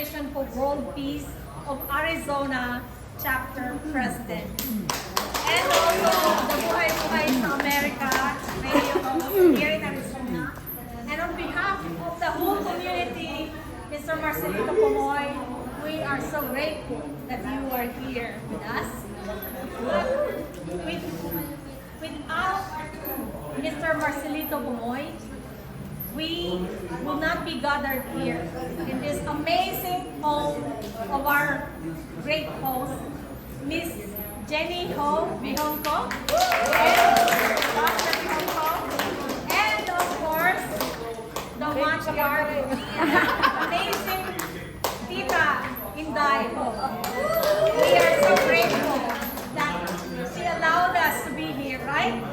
Federation for World Peace of Arizona Chapter President. And also the Buhay Buhay sa America radio host here in Arizona. And on behalf of the whole community, Mr. Marcelito Pomoy, we are so grateful that you are here with us. Without Mr. Marcelito Pomoy, we will not be gathered here in this amazing home of our great host, Miss Jenny Ho, Vijungco, and Dr. Vijungco, and of course, the matriarch, amazing Tita Inday Ho. We are so grateful that she allowed us to be here, right?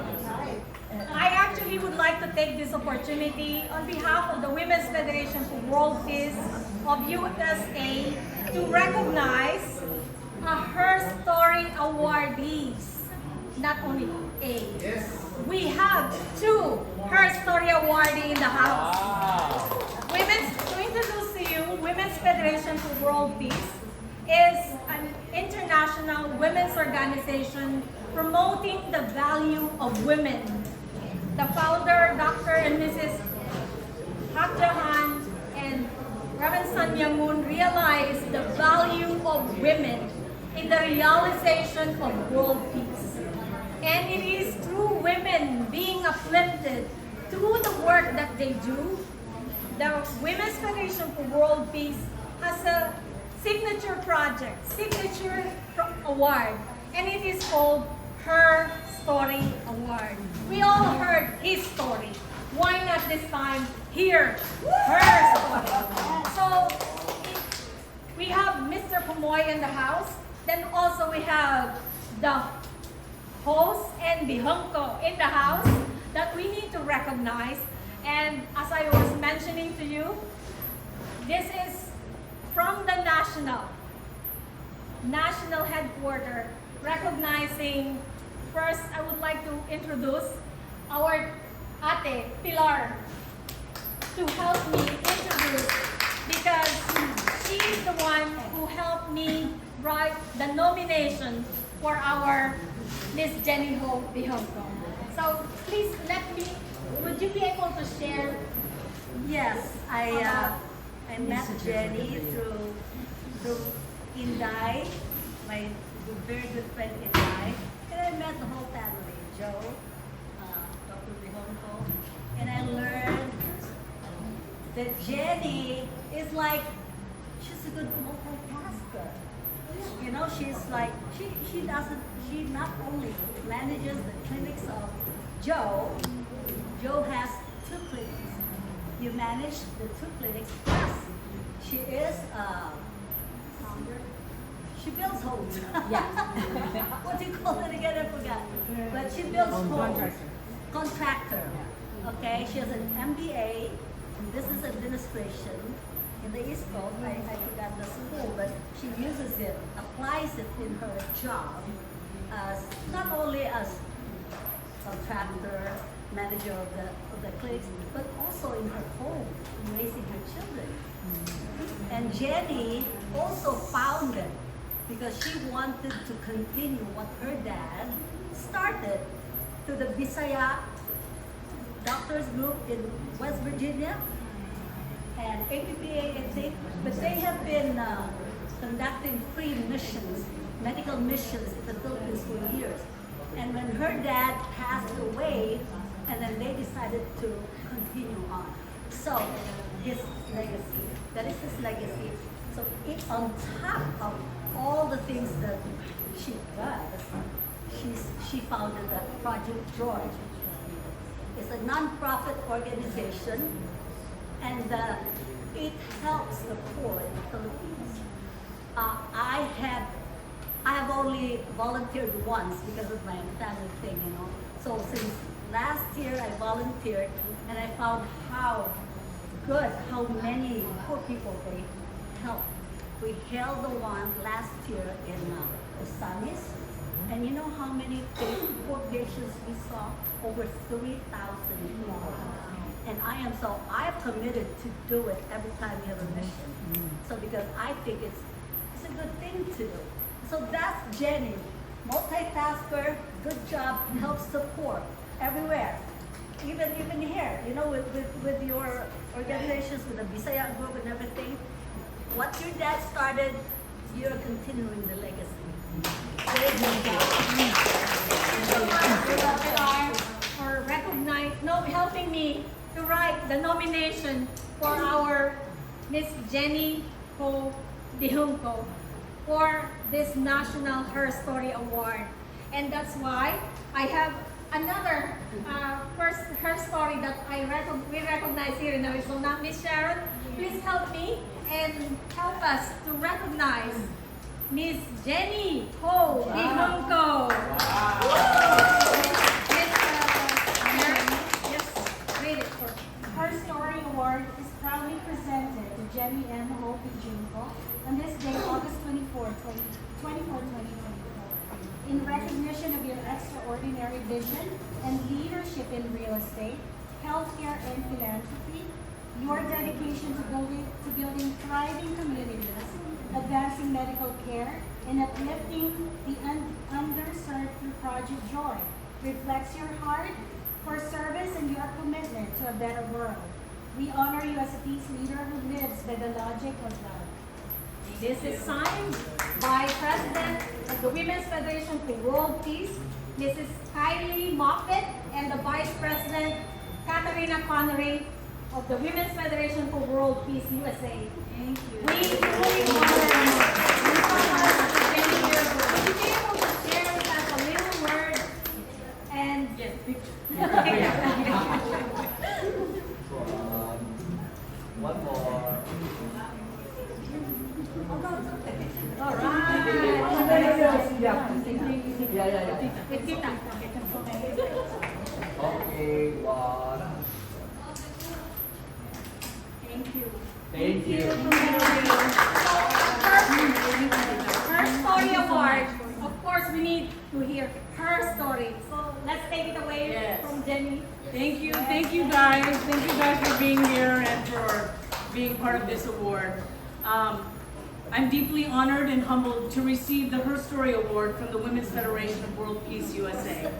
I actually would like to take this opportunity on behalf of the Women's Federation for World Peace of USA to recognize HerStory Awardees. Not only a. We have 2 HerStory Awardees in the house. To introduce to you, Women's Federation for World Peace is an international women's organization promoting the value of women. The founder, Dr. and Mrs. Hakjahan and Reverend Sanya Moon realized the value of women in the realization of world peace. And it is through women being uplifted through the work that they do. The Women's Federation for World Peace has a signature project, award, and it is called HerStory Award. We all heard his story. Why not this time hear her story? So we have Mr. Pomoy in the house. Then also we have the host and Vijungco in the house that we need to recognize. And as I was mentioning to you, this is from the national headquarters, recognizing. First, I would like to introduce our ate, Pilar, to help me introduce, because she is the one who helped me write the nomination for our Miss Jenny Ho Vijungco. So please would you be able to share? Yes, I met Jenny through Inday, my very good friend Inday. And I met the whole family, Joe, Dr. Vijungco, and I learned that Jenny is like, she's a good multitasker. You know, she's like, she not only manages the clinics of Joe. Joe has 2 clinics. You manage the 2 clinics, plus she is founder. She builds homes. Yeah. What do you call it again? I forgot. But she builds homes. Contractor. Okay. She has an MBA in business administration in the East Coast. I forgot the school, but she uses it, applies it in her job as not only as contractor, manager of the clinics, but also in her home, raising her children. And Jenny also founded, because she wanted to continue what her dad started, to the Bisaya Doctors Group in West Virginia and APPA, I think. But they have been conducting free missions, medical missions in the Philippines for years. And when her dad passed away, and then they decided to continue on. So his legacy, that is his legacy. So it's on top of all the things that she does. She founded the Project George. It's a non-profit organization, and it helps the poor in the Philippines. I have only volunteered once because of my family thing, you know. So since last year I volunteered, and I found how many poor people they help. We held the one last year in Osamis, and you know how many poor patients we saw? Over 3,000 people. And I have committed to do it every time we have a mission. So because I think it's a good thing to do. So that's Jenny, multitasker, good job, helps the poor everywhere. Even here, you know, with your organizations, with the Bisaya group and everything, what your dad started, you're continuing the legacy. Great job. For helping me to write the nomination for our Miss Jenny Ho Vijungco for this National HerStory Award. And that's why I have another first HerStory that we recognize here in Arizona. Miss Sharon, please help me and help us to recognize Miss Jenny Ho Vijungco. Read it for HerStory Award is proudly presented to Jenny M. Ho Vijungco on this day, August 2024, in recognition of your extraordinary vision and leadership in real estate, healthcare, and philanthropy, your dedication to building thriving communities, advancing medical care, and uplifting the underserved through Project Joy reflects your heart for service and your commitment to a better world. We honor you as a peace leader who lives by the logic of love. This is signed by President of the Women's Federation for World Peace, Mrs. Kylie Moffett, and the Vice President, Katarina Connery, of the Women's Federation for World Peace USA. Thank you. We truly honor Jenny here. Would you be able to share with us a little word and Yes, picture. One more. all right. Yeah. With Tita. Okay, one. Thank you. Thank you. HerStory Award. Of course, we need to hear her story. So let's take it away Yes. from Jenny. Thank you guys. Thank you guys for being here and for being part of this award. I'm deeply honored and humbled to receive the HerStory Award from the Women's Federation of World Peace USA.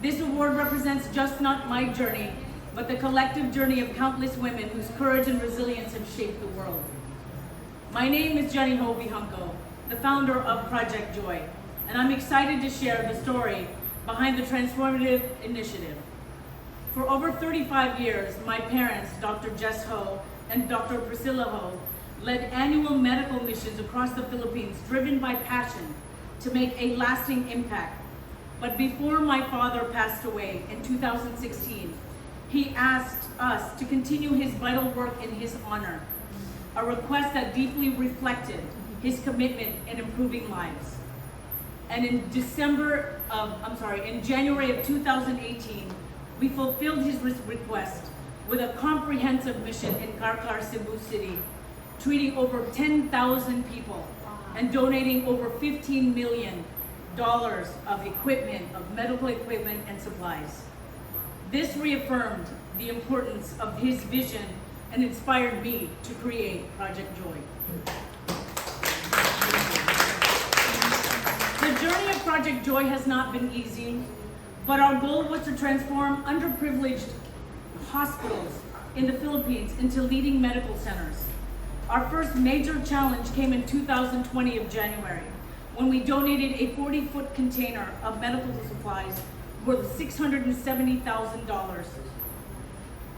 This award represents just not my journey, but the collective journey of countless women whose courage and resilience have shaped the world. My name is Jenny Ho Vijungco, the founder of Project Joy, and I'm excited to share the story behind the transformative initiative. For over 35 years, my parents, Dr. Jess Ho and Dr. Priscila Ho, led annual medical missions across the Philippines, driven by passion to make a lasting impact. But before my father passed away in 2016, he asked us to continue his vital work in his honor, a request that deeply reflected his commitment in improving lives. And in January of 2018, we fulfilled his request with a comprehensive mission in Karkar, Cebu City, treating over 10,000 people and donating over $15 million of equipment, of medical equipment and supplies. This reaffirmed the importance of his vision and inspired me to create Project Joy. The journey of Project Joy has not been easy, but our goal was to transform underprivileged hospitals in the Philippines into leading medical centers. Our first major challenge came in 2020 of January, when we donated a 40-foot container of medical supplies worth $670,000.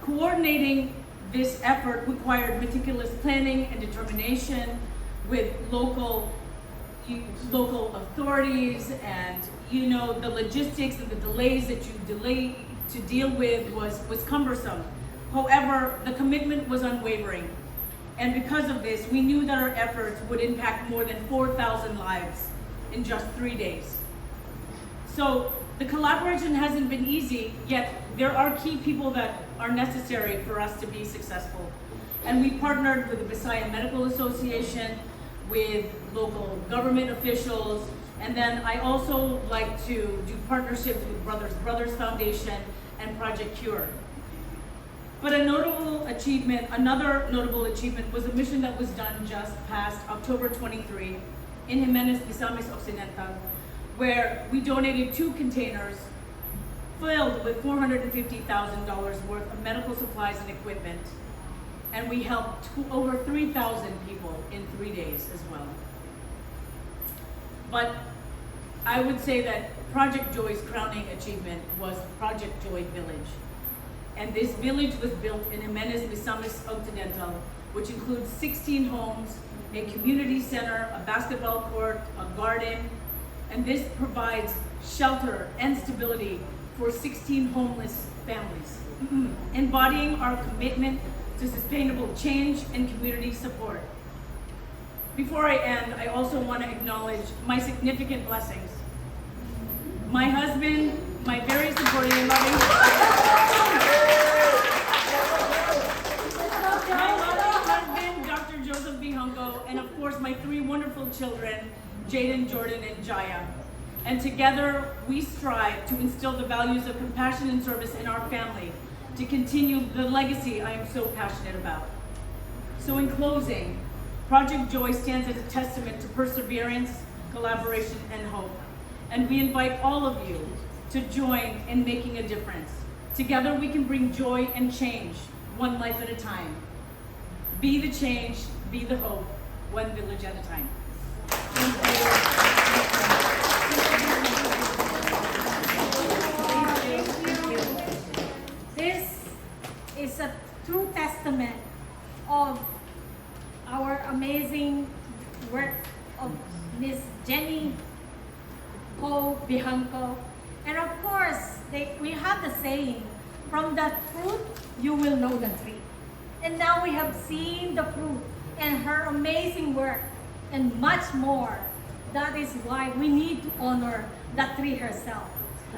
Coordinating this effort required meticulous planning and determination with local authorities, and the logistics and the delays that you deal with was cumbersome. However, the commitment was unwavering. And because of this, we knew that our efforts would impact more than 4,000 lives in just 3 days. So the collaboration hasn't been easy, yet there are key people that are necessary for us to be successful. And we partnered with the Bisaya Medical Association, with local government officials, and then I also like to do partnerships with Brothers Foundation and Project Cure. But another notable achievement was a mission that was done just past October 23 in Jimenez, Misamis Occidental, where we donated 2 containers filled with $450,000 worth of medical supplies and equipment. And we helped over 3,000 people in 3 days as well. But I would say that Project Joy's crowning achievement was Project Joy Village. And this village was built in Jimenez, Misamis Occidental, which includes 16 homes, a community center, a basketball court, a garden, and this provides shelter and stability for 16 homeless families, embodying our commitment to sustainable change and community support. Before I end, I also want to acknowledge my significant blessings. My husband, my very supportive and loving husband, Dr. Vijungco, and of course my 3 wonderful children, Jaden, Jordan, and Jaya. And together we strive to instill the values of compassion and service in our family to continue the legacy I am so passionate about. So in closing, Project Joy stands as a testament to perseverance, collaboration, and hope. And we invite all of you to join in making a difference. Together we can bring joy and change, one life at a time. Be the change, be the hope, one village at a time. Thank you. This is a true testament of our amazing work of Miss Jenny Ho Vijungco. And of course, we have the saying, from the fruit, you will know the tree. And now we have seen the fruit and her amazing work and much more. That is why we need to honor the tree herself.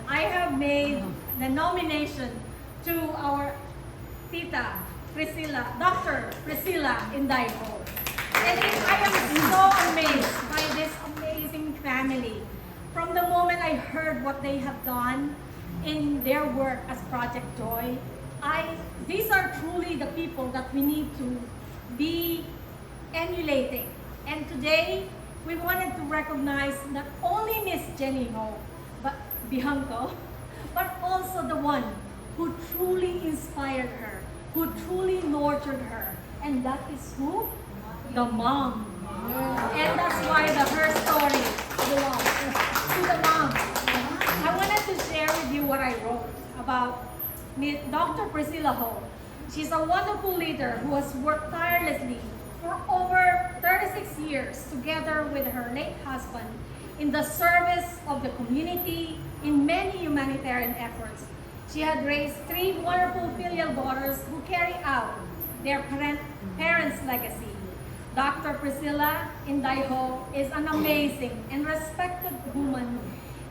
I have made the nomination to our tita, Priscila, Dr. Priscila Ho. And I am so amazed by this amazing family. From the moment I heard what they have done in their work as Project Joy, these are truly the people that we need to be emulating. And today, we wanted to recognize not only Miss Jenny Ho, but Vijungco, but also the one who truly inspired her, who truly nurtured her. And that is who? The mom. And that's why her story belongs to the mom. I wanted to share with you what I wrote about Dr. Priscila Ho. She's a wonderful leader who has worked tirelessly for over 36 years together with her late husband in the service of the community in many humanitarian efforts. She had raised 3 wonderful filial daughters who carry out their parents' legacy. Dr. Priscila Ho is an amazing and respected woman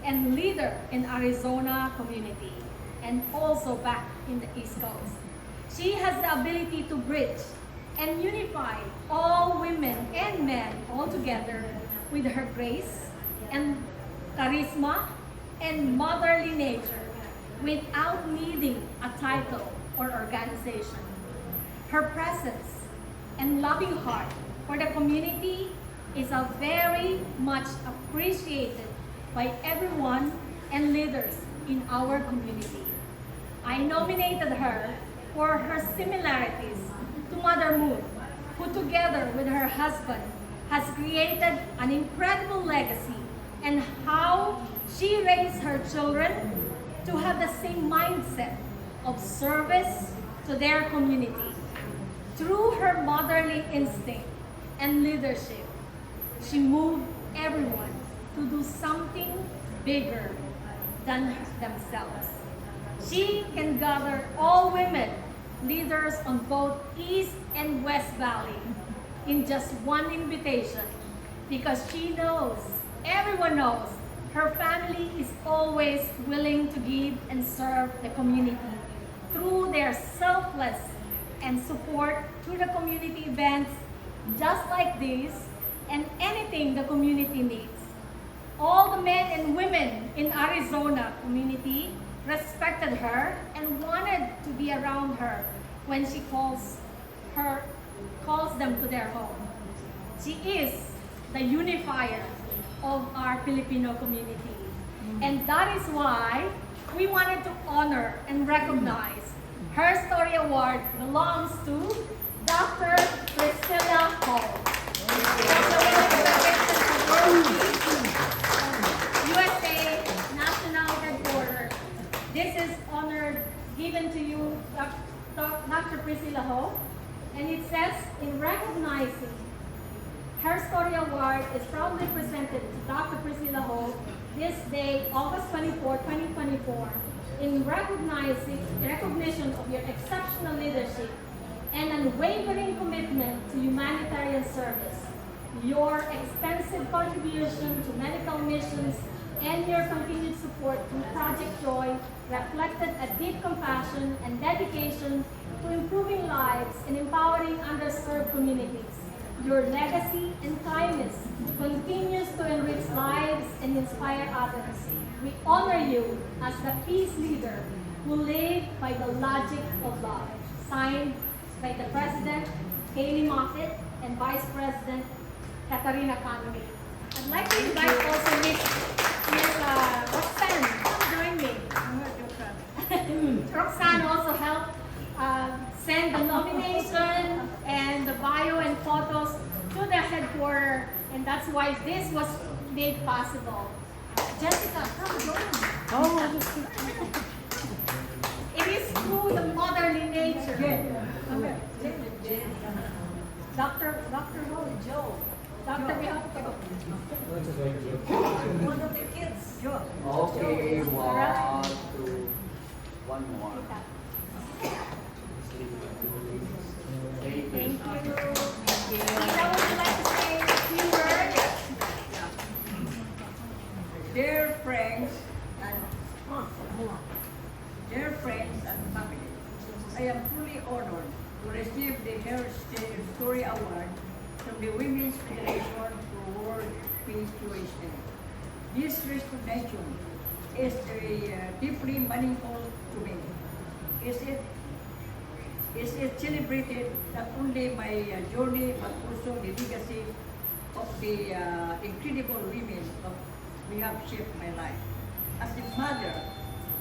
and leader in Arizona community and also back in the East Coast. She has the ability to bridge and unify all women and men all together with her grace and charisma and motherly nature without needing a title or organization. Her presence and loving heart for the community is a very much appreciated by everyone and leaders in our community. I nominated her for her similarities to Mother Moon, who together with her husband has created an incredible legacy, and how she raised her children to have the same mindset of service to their community. Through her motherly instinct and leadership, she moved everyone to do something bigger than themselves. She can gather all women leaders on both East and West Valley in just one invitation, because she knows, everyone knows, her family is always willing to give and serve the community through their selfless and support through the community events just like this and anything the community needs. All the men and women in Arizona community respected her and wanted to be around her when she calls them to their home. She is the unifier of our Filipino community. And that is why we wanted to honor and recognize HerStory Award belongs to Dr. Priscila Ho. USA National Headquarters. This is honored given to you, Dr. Priscila Ho. And it says, in recognizing HerStory Award is proudly presented to Dr. Priscila Ho this day, August 24, 2024, in recognition of your exceptional leadership and unwavering commitment to humanitarian service, your extensive contribution to medical missions, and your continued support through Project Joy reflected a deep compassion and dedication to improving lives and empowering underserved communities. Your legacy and kindness continues to enrich lives and inspire others. We honor you as the peace leader who lived by the logic of love. Signed by the President, Kaylee Moffett, and Vice President, Katarina Conway. I'd like to invite also Miss Roxanne. Come join me. Roxanne also helped send the nomination and the bio and photos to the headquarters, and that's why this was made possible. Jessica, come join. It is through the motherly nature. Dr. Ho, Joe. Dr. Vijungco. One of the kids. Joe. Okay, one, two, one more. Thank you. Lisa, would you like to say a few words? Dear friends and family, I am truly honored to receive the HerStory Award from the Women's Federation for World Peace USA. This recognition is deeply meaningful to me. It celebrated not only my journey but also the legacy of the incredible women who have shaped my life. As a mother,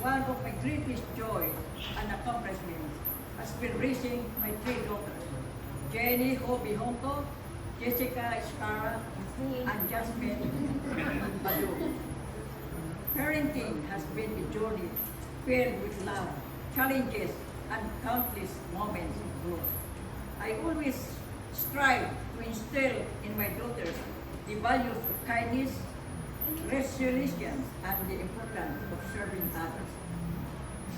one of my greatest joy and accomplishments has been raising my three daughters, Jenny Ho Vijungco, Jessica Escara, and Jasmine Badu. Parenting has been a journey filled with love, challenges, and countless moments of growth. I always strive to instill in my daughters the values of kindness, resilience, and the importance of serving others.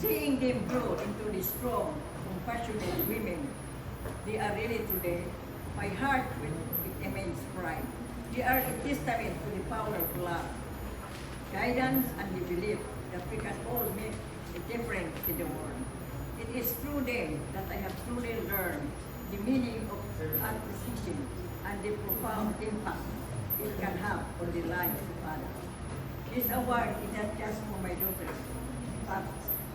Seeing them grow into the strong, compassionate women they are really today, my heart will with immense pride. They are a testament to the power of love, guidance, and the belief that we can all make a difference in the world. It is through them that I have truly learned the meaning of altruism and the profound impact it can have on the lives of others. This award is not just for my daughters, but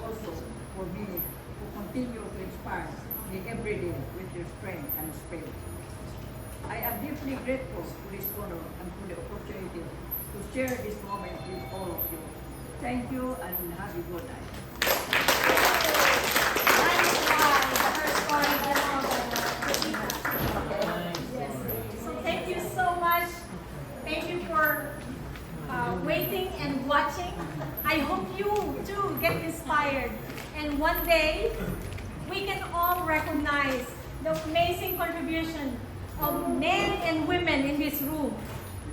also for me who continue to inspire me every day with your strength and spirit. I am deeply grateful for this honor and for the opportunity to share this moment with all of you. Thank you and have a good night. So thank you so much. Thank you for waiting and watching. I hope you too get inspired. And one day, we can all recognize the amazing contribution of men and women in this room.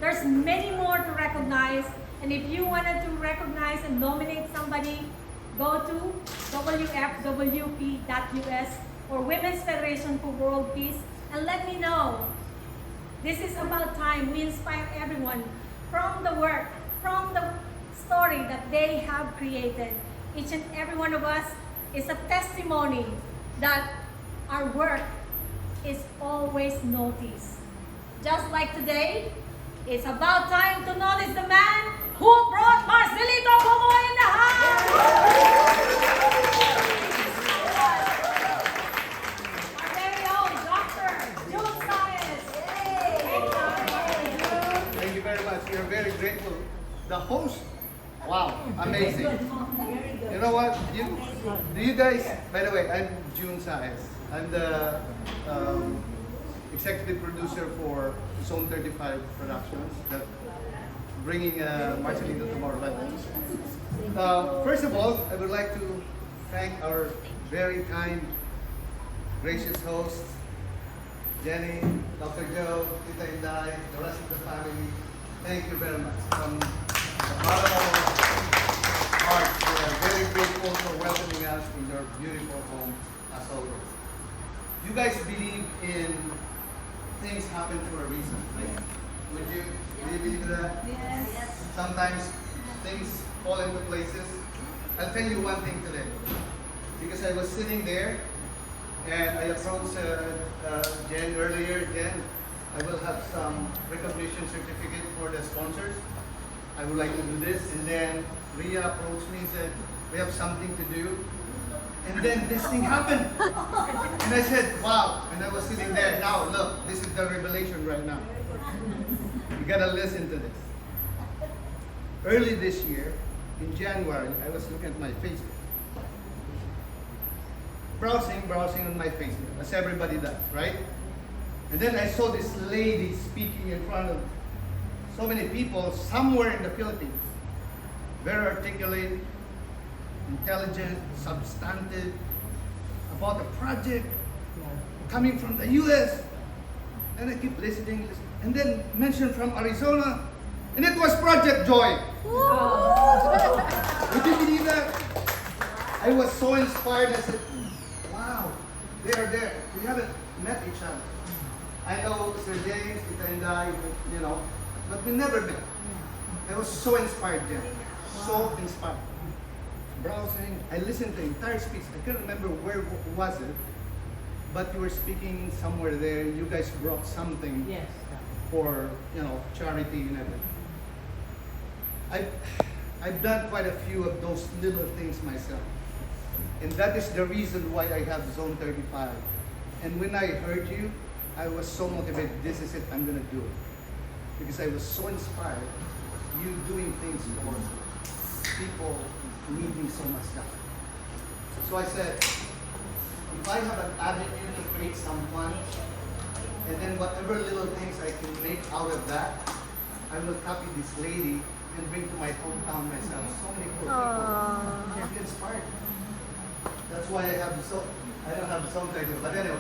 There's many more to recognize. And if you wanted to recognize and nominate somebody, go to wfwp.us or Women's Federation for World Peace and let me know. This is about time we inspire everyone from the work, from the story that they have created. Each and every one of us is a testimony that our work is always noticed. Just like today, it's about time to notice the man who brought Marcelito Pomoy in the house. the host. Wow, amazing. Very good. You know what? Do you guys, by the way, I'm June Saez. I'm the executive producer for Zone 35 Productions, that bringing Marcelito tomorrow. First of all, I would like to thank our very kind, gracious hosts, Jenny, Dr. Joe, Tita Inday, the rest of the family. Thank you very much. From the bottom of our hearts, we are very grateful for welcoming us in your beautiful home as always. You guys believe in things happen for a reason, right? Would you? Do you believe in that? Yes. Sometimes things fall into places. I'll tell you one thing today. Because I was sitting there and I approached Jen earlier. Jen, I will have some recognition certificate for the sponsors. I would like to do this. And then Ria approached me and said, we have something to do. And then this thing happened. And I said, wow. And I was sitting there. Now, look, this is the revelation right now. You gotta listen to this. Early this year, in January, I was looking at my Facebook. Browsing on my Facebook, as everybody does, right? And then I saw this lady speaking in front of so many people somewhere in the Philippines. Very articulate, intelligent, substantive, about a project coming from the US. And I keep listening. And then mentioned from Arizona. And it was Project Joy. Would you believe that? I was so inspired. I said, wow, they are there. We haven't met each other. I know Sir James, Tita and I, but we never met. I was so inspired then. So inspired. Browsing, I listened to the entire speech. I can't remember where was it, but you were speaking somewhere there. You guys brought something Yes. for charity and everything. I've done quite a few of those little things myself. And that is the reason why I have Zone 35. And when I heard you, I was so motivated. This is it, I'm gonna do it. Because I was so inspired, you doing things for people needing so much stuff. So I said, if I have an avenue to create some fun, and then whatever little things I can make out of that, I will copy this lady and bring to my hometown myself. So many cool people. Get inspired. That's why I don't have Zone 35. But anyway,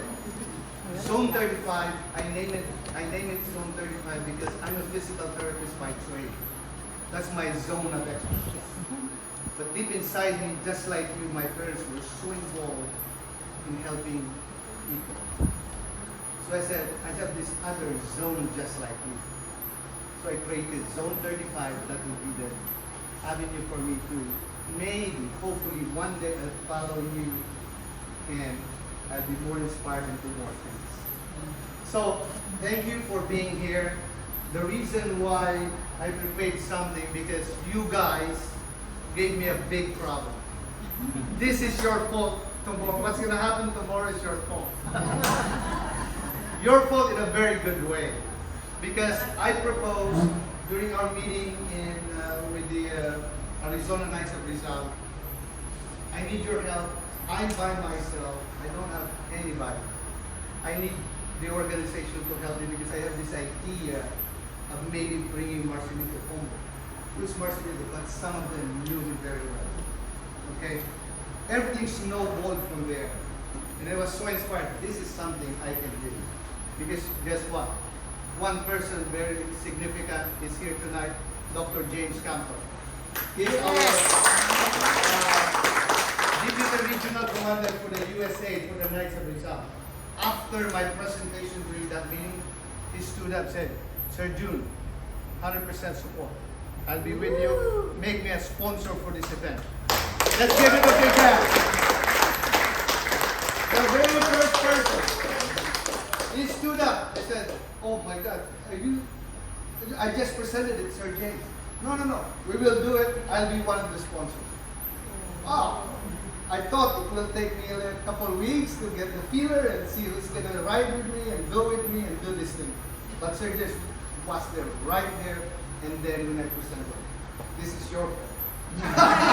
Zone 35, I name it Zone 35 because I'm a physical therapist by trade. That's my zone of expertise. But deep inside me, just like you, my parents were so involved in helping people. So I said, I have this other zone just like you. So I created Zone 35, that would be the avenue for me to maybe, hopefully one day I'll follow you and I'll be more inspired and do more things. So thank you for being here. The reason why I prepared something because you guys gave me a big problem. This is your fault tomorrow. What's gonna happen tomorrow is your fault. Your fault in a very good way. Because I proposed during our meeting with the Arizona Knights of Rizal, I need your help. I'm by myself. I don't have anybody. I need the organization to help me because I have this idea of maybe bringing Marcelito Pomoy. Who's Marcelito? But some of them knew him very well. Okay? Everything snowballed from there. And I was so inspired. This is something I can do. Because guess what? One person very significant is here tonight, Dr. James Campo. He's our Deputy Regional Commander for the USA for the Knights of Rizal. After my presentation during that meeting, he stood up and said, Sir June, 100% support. I'll be with you. Make me a sponsor for this event. Let's give it a big hand. The very first person, he stood up. I said, oh my God, I just presented it, Sir James. No, we will do it. I'll be one of the sponsors. Wow. I thought it will take me a couple of weeks to get the feeler and see who's going to ride with me and go with me and do this thing. But Sir James was there, right there, and then when I presented it. This is your fault.